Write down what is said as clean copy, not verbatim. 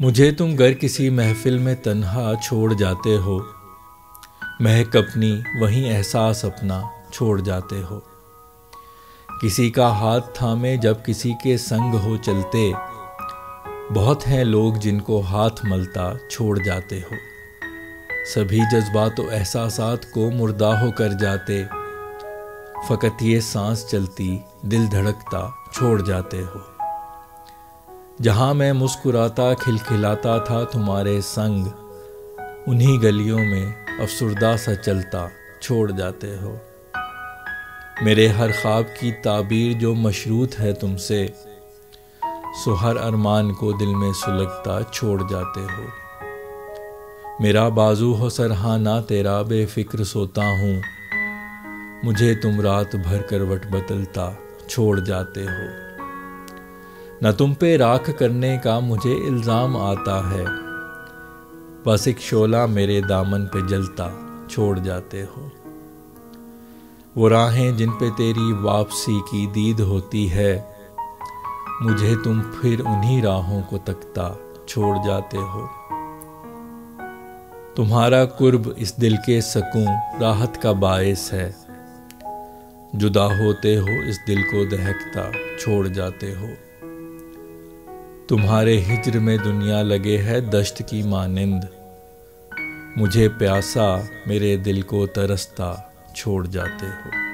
मुझे तुम गर किसी महफिल में तन्हा छोड़ जाते हो, महक अपनी वहीं एहसास अपना छोड़ जाते हो। किसी का हाथ थामे जब किसी के संग हो चलते, बहुत हैं लोग जिनको हाथ मलता छोड़ जाते हो। सभी जज्बात व एहसासात को मुर्दा हो कर जाते, फ़कत ये सांस चलती दिल धड़कता छोड़ जाते हो। जहाँ मैं मुस्कुराता खिलखिलाता था तुम्हारे संग, उन्हीं गलियों में अफसुर्दा सा चलता छोड़ जाते हो। मेरे हर ख्वाब की ताबीर जो मशरूत है तुमसे, सो हर अरमान को दिल में सुलगता छोड़ जाते हो। मेरा बाजू हो सरहाना तेरा बेफिक्र सोता हूँ, मुझे तुम रात भर करवट बदलता छोड़ जाते हो। न तुम पे राख करने का मुझे इल्ज़ाम आता है, बस एक शोला मेरे दामन पे जलता छोड़ जाते हो। वो राहें जिन पे तेरी वापसी की दीद होती है, मुझे तुम फिर उन्हीं राहों को तकता छोड़ जाते हो। तुम्हारा कुर्ब इस दिल के सकून राहत का बायस है, जुदा होते हो इस दिल को दहकता छोड़ जाते हो। तुम्हारे हिज्र में दुनिया लगे है दश्त की मानिंद, मुझे प्यासा मेरे दिल को तरसता छोड़ जाते हो।